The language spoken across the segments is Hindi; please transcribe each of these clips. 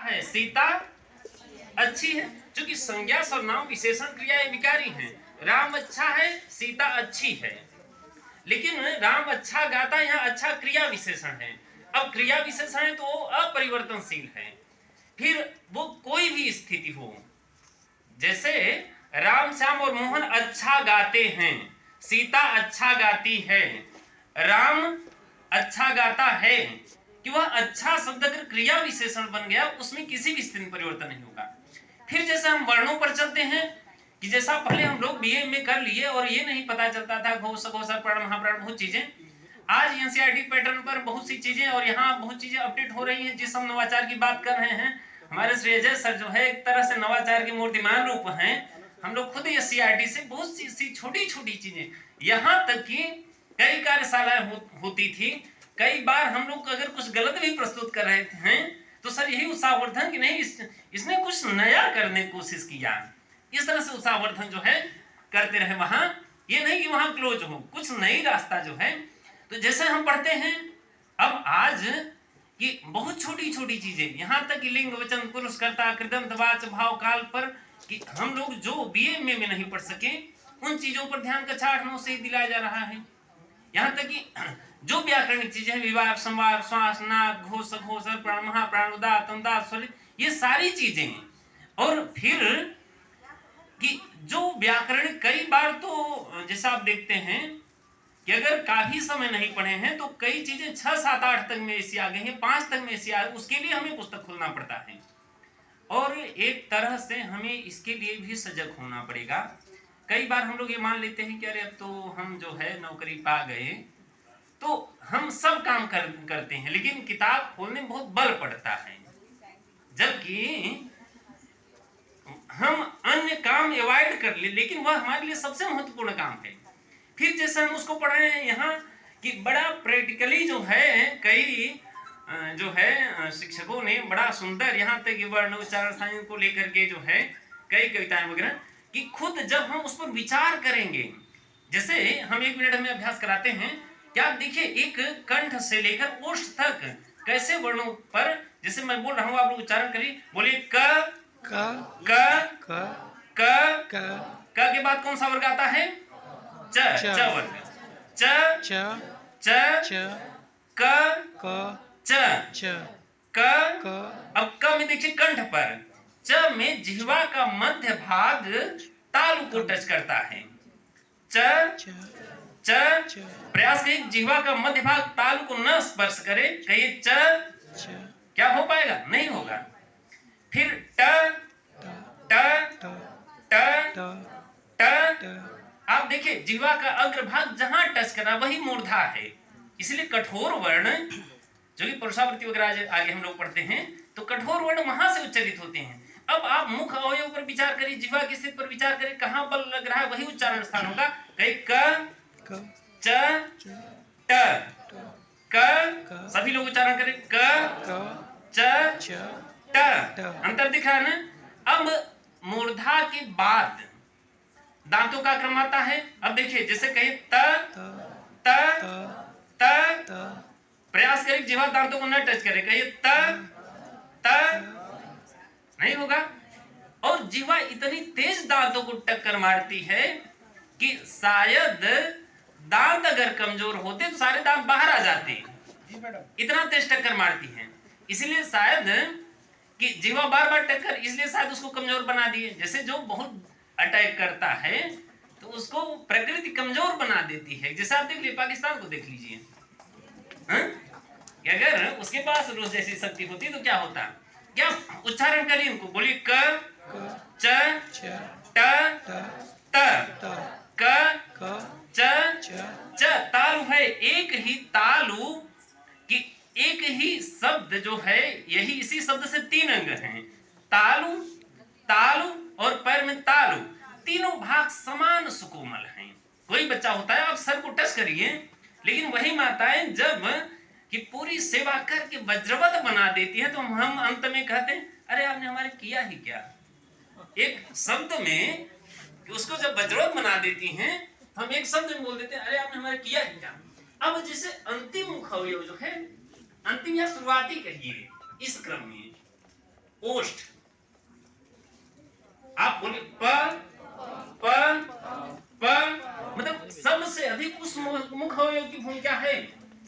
है, सीता अच्छी है, क्योंकि संज्ञा सर्वनाम विशेषण क्रियाएं विकारी हैं। राम अच्छा है, सीता अच्छी है, लेकिन राम अच्छा गाता है, यहाँ अच्छा क्रिया विशेषण है। अब क्रिया विशेषण है तो वो अपरिवर्तनशील है, फिर वो कोई भी स्थिति हो, जैसे राम श्याम और मोहन अच्छा गाते हैं, सीता अच्छा गाती है, राम अच्छा गाता है, कि वह अच्छा शब्द अगर क्रिया विशेषण बन गया उसमें किसी भी स्थिति में परिवर्तन नहीं होगा। फिर जैसे हम वर्णों पर चलते हैं कि जैसा पहले हम लोग बीए में कर लिए और ये नहीं पता चलता था घोष घोषा प्रण महाप्राण बहुत चीजें, आज एनसीईआरटी पैटर्न पर बहुत सी चीजें और यहाँ बहुत चीजें अपडेट हो रही हैं। जिस हम नवाचार की बात कर रहे हैं, हमारे श्री अजय सर जो है एक तरह से नवाचार के मूर्तिमान रूप हैं। हम लोग खुद एनसीईआरटी से बहुत सी छोटी छोटी चीजें, यहाँ तक कि कई कार्यशालाएं होती थी, कई बार हम लोग अगर कुछ गलत भी प्रस्तुत कर रहे हैं तो सर यही उत्साहवर्धन कि नहीं इसने कुछ नया करने की कोशिश किया, इस तरह से उत्साहवर्धन जो है करते रहे। वहां ये नहीं कि वहां क्लोज हो, कुछ नई रास्ता जो है। तो जैसे हम पढ़ते हैं अब आज कि बहुत छोटी छोटी चीजें, यहाँ तक कि लिंग वचन पुरुषकर्ता कृदंतवाच भाव काल पर कि हम लोग जो बीए में नहीं पढ़ सके उन चीजों पर ध्यान कक्षा 8-9 से दिलाया जा रहा है। यहाँ तक कि जो व्याकरणिक चीजें विवाह संवार श्वास नाक घोष घोष प्राण महाप्राण उदात अनुदात स्वर, ये सारी चीजें। और फिर कि जो व्याकरण कई बार तो जैसा आप देखते हैं कि अगर काफी समय नहीं पढ़े हैं तो कई चीजें 6, 7, 8 तक में ऐसी आ गई हैं, 5 तक में ऐसी आ, उसके लिए हमें पुस्तक खोलना पड़ता है। और एक तरह से हमें इसके लिए भी सजग होना पड़ेगा। कई बार हम लोग ये मान लेते हैं कि अरे अब तो हम जो है नौकरी पा गए तो हम सब काम करते हैं, लेकिन किताब खोलने में बहुत बल पड़ता है, जबकि हम अन्य काम अवॉइड कर ले, लेकिन वह हमारे लिए सबसे महत्वपूर्ण काम है। फिर जैसे हम उसको पढ़ रहे हैं यहाँ कि बड़ा प्रैक्टिकली जो है कई जो है शिक्षकों ने बड़ा सुंदर यहाँ तक वर्ण उच्चारण साइन को लेकर के जो है कई कविताएं वगैरह कि खुद जब हम उस पर विचार करेंगे, जैसे हम 1 मिनट में अभ्यास कराते हैं, क्या देखिए एक कंठ से लेकर ओष्ठ तक कैसे वर्णों पर, जैसे मैं बोल रहा हूँ आप लोग उच्चारण करिए, बोलिए क क के बाद कौन सा वर्ग आता है? च वर्ग, च क। अब क में देखिए कंठ पर, च में जिह्वा का मध्य भाग तालु को टच करता है, च प्रयास करिए जिह्वा का मध्य भाग तालु को न स्पर्श करे, कहिए च, क्या हो पाएगा? नहीं होगा। फिर ट आप देखिए जिह्वा का अग्रभाग जहां टच करना वही मूर्धा है, इसलिए कठोर वर्ण जो कि पुरुषावृत्ति वगैरह आगे हम लोग पढ़ते हैं तो कठोर वर्ण वहां से उच्चारित होते हैं। अब आप मुख अवयव पर विचार करिए, जिह्वा की स्थिति पर विचार करिए, कहां बल लग रहा है वही उच्चारण स्थान होगा। कहीं क च क सभी लोग उच्चारण करें, क च ट, अंतर दिख रहा है ना। अब मूर्धा के बाद दांतों का क्रम आता है। अब देखिए जैसे कहे त प्रयास करें जिह्वा दांतों को न टच करे, कहिए त नहीं होगा। और जिह्वा इतनी तेज दांतों को टक्कर मारती है कि शायद दांत अगर कमजोर होते तो सारे दांत बाहर आ जाते, इतना तेज टक्कर मारती है। इसलिए शायद कि जिह्वा बार बार टक्कर, इसलिए शायद उसको कमजोर बना दिए। जैसे जो बहुत अटैक करता है तो उसको प्रकृति कमजोर बना देती है। जैसे आप देख लीजिए पाकिस्तान को देख लीजिए, अगर उसके पास रूस जैसी शक्ति होती तो क्या होता? क्या उच्चारण करिए इनको, बोलिए क च ट क च तालु है, एक ही तालु कि एक ही शब्द जो है, यही इसी शब्द से 3 अंग हैं, तालु तालु और पैर में तालु, तीनों भाग समान सुकोमल हैं। कोई बच्चा होता है आप सर को टच करिए, लेकिन वही माताएं जब कि पूरी सेवा करके वज्रवत बना देती है तो हम अंत में कहते हैं अरे आपने हमारे किया ही क्या। एक शब्द में उसको जब वज्रवत बना देती हैं हम एक शब्द में बोल देते हैं अरे आपने हमारे किया ही क्या। अब जैसे अंतिम मुख अवयव जो है, अंतिम या शुरुआती कहिए इस क्रम में, ओष्ठ। आप बोले प प प, मतलब सबसे अधिक उस मुख अवयव की भूमिका है,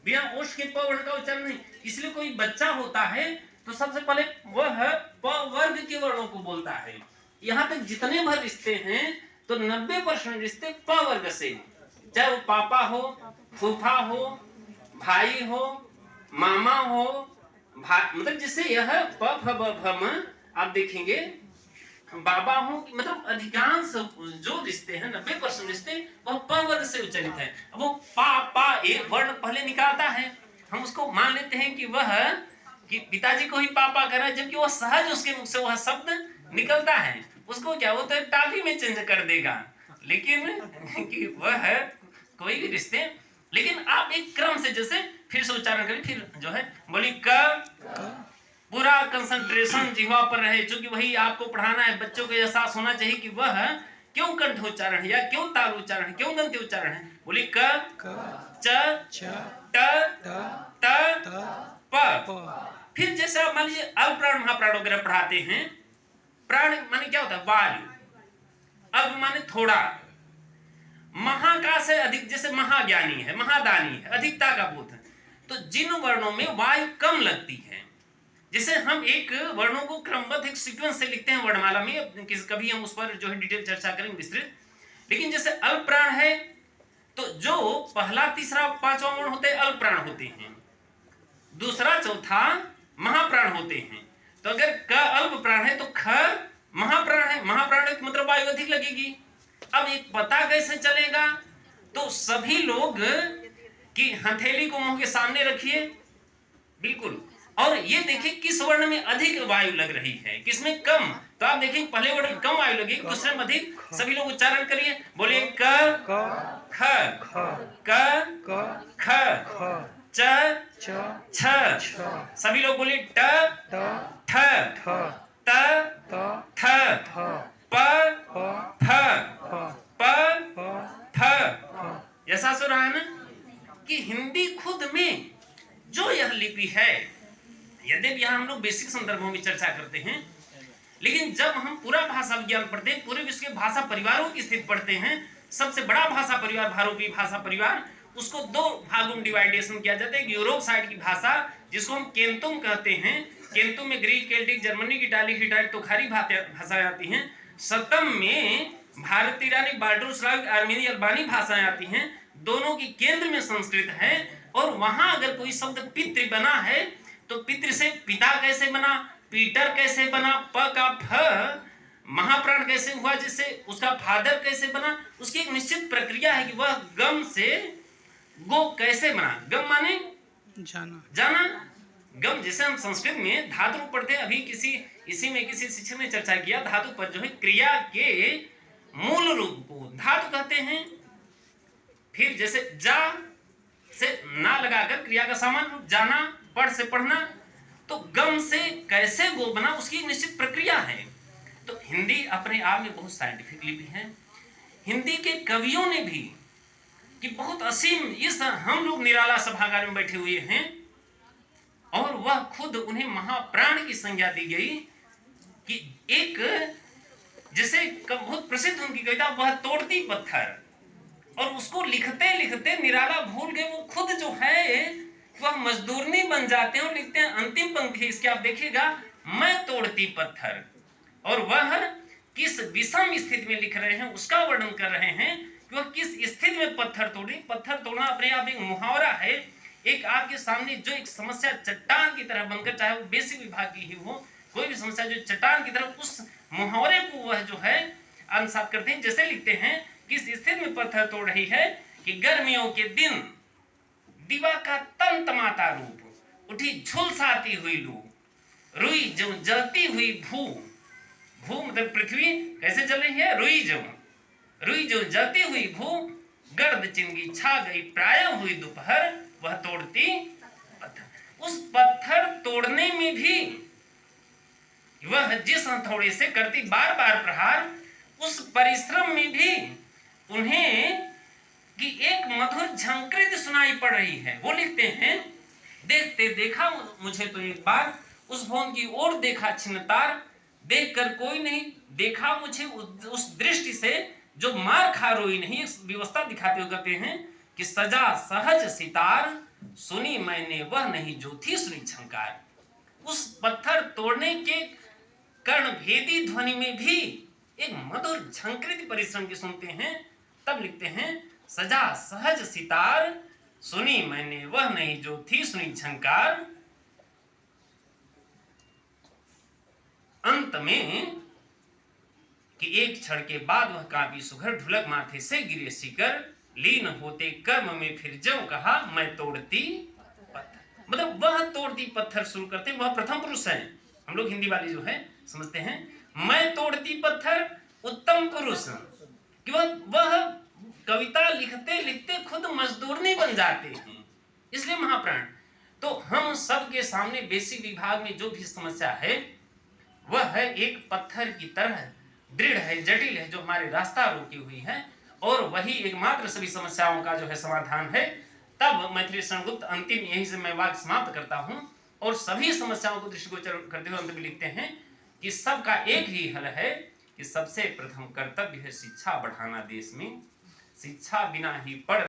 बिना ओष्ठ के प वर्ण का उच्चारण नहीं। इसलिए कोई बच्चा होता है तो सबसे पहले वह प वर्ग के वर्णों को बोलता है। यहाँ तक जितने भर रिश्ते हैं तो 90% रिश्ते प वर्ग से, चाहे वो पापा हो, फूफा हो, भाई हो, मामा हो, मतलब जिससे यह प फ ब भ म आप देखेंगे बाबा हो, मतलब अधिकांश जो रिश्ते हैं 90% रिश्ते वह प वर्ग से उच्चारित है। अब वो पा एक वर्ण पहले निकालता है, हम उसको मान लेते हैं कि वह कि पिताजी को ही पापा कर रहा है, जबकि वह सहज उसके मुख से वह शब्द निकलता है। उसको क्या, वो तो टाफी में चेंज कर देगा, लेकिन कि वह कोई भी रिश्ते, लेकिन आप एक क्रम से जैसे फिर से उच्चारण करें, फिर जो है बोली क, पूरा कंसंट्रेशन जिह्वा पर रहे, क्योंकि वही आपको पढ़ाना है। बच्चों को एहसास होना चाहिए कि वह क्यों कंठ उच्चारण है या क्यों ताल उच्चारण है, क्यों दंत उच्चारण है। बोली क, च, ट, प। फिर जैसे आप मान लीजिए अल्पप्राण महाप्राण वगैरह पढ़ाते हैं, प्राण माने क्या होता है, वायु, अल्प माने थोड़ा, महा का से अधिक, जैसे महाज्ञानी है, महादानी है, अधिकता का बोध है। तो जिन वर्णों में वायु कम लगती है, जैसे हम एक वर्णों को क्रमबद्ध एक सीक्वेंस से लिखते हैं वर्णमाला में, कभी हम उस पर जो है डिटेल चर्चा करेंगे विस्तृत। लेकिन जैसे अल्प प्राण है तो जो पहला तीसरा पांचवा वर्ण होते हैं अल्प प्राण होते हैं, दूसरा चौथा महाप्राण होते हैं। तो अगर क अल्प प्राण है तो ख महाप्राण है, महाप्राण है तो मतलब वायु अधिक लगेगी। अब एक पता कैसे चलेगा, तो सभी लोग की हथेली को मुंह के सामने रखिए, बिल्कुल, और ये देखिए किस वर्ण में अधिक वायु लग रही है, किसमें कम। तो आप देखिए पहले वर्ण में कम वायु लगी, दूसरे में अधिक। सभी लोग उच्चारण करिए, बोलिए क, ख, क, ख, च, छ। सभी लोग बोलिए ट, ठ, त, थ, प, फ, प, फ। ऐसा सुन रहा है ना कि हिंदी खुद में जो यह लिपि है, यद्यपि यहाँ हम लोग बेसिक संदर्भों में चर्चा करते हैं, लेकिन जब हम पूरा भाषा विज्ञान पढ़ते हैं, पूरे विश्व के भाषा परिवारों की स्थिति पढ़ते हैं, सबसे बड़ा भाषा परिवार भारतीय भाषा परिवार, उसको दो भागों में डिवाइडेशन किया जाता है। यूरोप साइड की भाषा जिसको हम केंतुम कहते हैं, केंतुम में Greek, Celtic, Germanic, italic, Hittite तो खारी भाषाएं आती हैं। सतम में भारतीय, ईरानी, बाल्टो, स्लाविक, आर्मेनी, अल्बानी भाषाएं आती हैं। दोनों की केंद्र में संस्कृत है, और वहां अगर कोई शब्द पितृ बना है तो पितृ से पिता कैसे बना, पीटर कैसे बना, प का फ महाप्राण कैसे हुआ, जिससे उसका फादर कैसे बना, उसकी एक निश्चित प्रक्रिया है कि वह गम से गो कैसे बना। गम माने जाना, गम जैसे हम संस्कृत में धातु पढ़ते हैं, अभी इसी में किसी शिक्षक ने चर्चा किया, धातु पर जो है क्रिया के मूल रूप को धातु कहते हैं। फिर जैसे जा से ना लगाकर क्रिया का सामान्य रूप जाना, पढ़ से पढ़ना, तो गम से कैसे गो बना, उसकी एक निश्चित प्रक्रिया है। तो हिंदी अपने आप में बहुत साइंटिफिक लिपि है। हिंदी के कवियों ने भी कि बहुत असीम, इस हम लोग निराला सभागार में बैठे हुए हैं और वह खुद उन्हें महाप्राण की संज्ञा दी गई कि एक जैसे बहुत प्रसिद्ध उनकी कविता वह तोड़ती पत्थर, और उसको लिखते लिखते निराला भूल गए, वो खुद जो है वह मजदूरनी बन जाते हैं और लिखते हैं अंतिम पंक्ति इसके, आप देखिएगा, मैं तोड़ती पत्थर, और वह किस विषम स्थिति में लिख रहे हैं उसका वर्णन कर रहे हैं कि वह किस स्थिति में पत्थर तोड़ी। पत्थर तोड़ना अपने आप एक मुहावरा है, एक आपके सामने जो एक समस्या चट्टान की तरह बनकर, चाहे वो बेसिक विभाग की ही हो, कोई भी समस्या जो चट्टान की तरह, उस मुहावरे को वह जो है आत्मसात करते हैं। जैसे लिखते हैं किस स्थिति में पत्थर तोड़ रही है कि गर्मियों के दिन दिवा का तमतमाता रूप, उठी झुलसाती हुई लू, रुई जो जलती हुई भू, भू मतलब पृथ्वी कैसे जल रही है, रुई जो जलती हुई भू, गर्द चिंगी छा गई प्राय हुई दोपहर, वह तोड़ती पत्थर। उस पत्थर तोड़ने में भी वह जिस हथौड़े से करती बार बार प्रहार, उस परिश्रम में भी उन्हें कि एक मधुर झंकृत सुनाई पड़ रही है। वो लिखते हैं, देखते देखा मुझे तो एक बार उस भवन की ओर देखा छिन्नतार, देखकर कोई नहीं देखा मुझे उस दृष्टि से जो मार खा रोई नहीं। व्यवस्था दिखाते हुए कहते हैं कि सजा सहज सितार, सुनी मैंने वह नहीं जो थी सुनी झंकार। उस पत्थर तोड़ने के कर्णभेदी ध्वनि में भी एक मधुर झंकृत परिश्रम की सुनते हैं। तब लिखते हैं सजा सहज सितार, सुनी मैंने वह नहीं जो थी सुनी झंकार। अंत में कि एक क्षण के बाद वह कांपी सुघर, ढुलक माथे से गिरे शिकर, लीन होते कर्म में फिर ज्यों कहा मैं तोड़ती पत्थर। मतलब वह तोड़ती पत्थर शुरू करते, वह प्रथम पुरुष है। हम लोग हिंदी वाले जो है समझते हैं मैं तोड़ती पत्थर उत्तम पुरुष, कि वह कविता लिखते लिखते खुद मजदूर नहीं बन जाते हैं। इसलिए महाप्राण, तो हम सबके सामने बेसिक विभाग में जो भी समस्या है वह है एक पत्थर की तरह दृढ़ है, जटिल है, जो हमारे रास्ता रोकी हुई है, और वही एकमात्र सभी समस्याओं का जो है समाधान है। तब मैथिली शरण गुप्त अंतिम यही से मैं वाक्य समाप्त करता हूं और सभी समस्याओं को दृष्टिगोचर करते हुए अंत में लिखते हैं कि सबका एक ही हल है कि सबसे प्रथम कर्तव्य है शिक्षा बढ़ाना देश में। शिक्षा बिना ही पढ़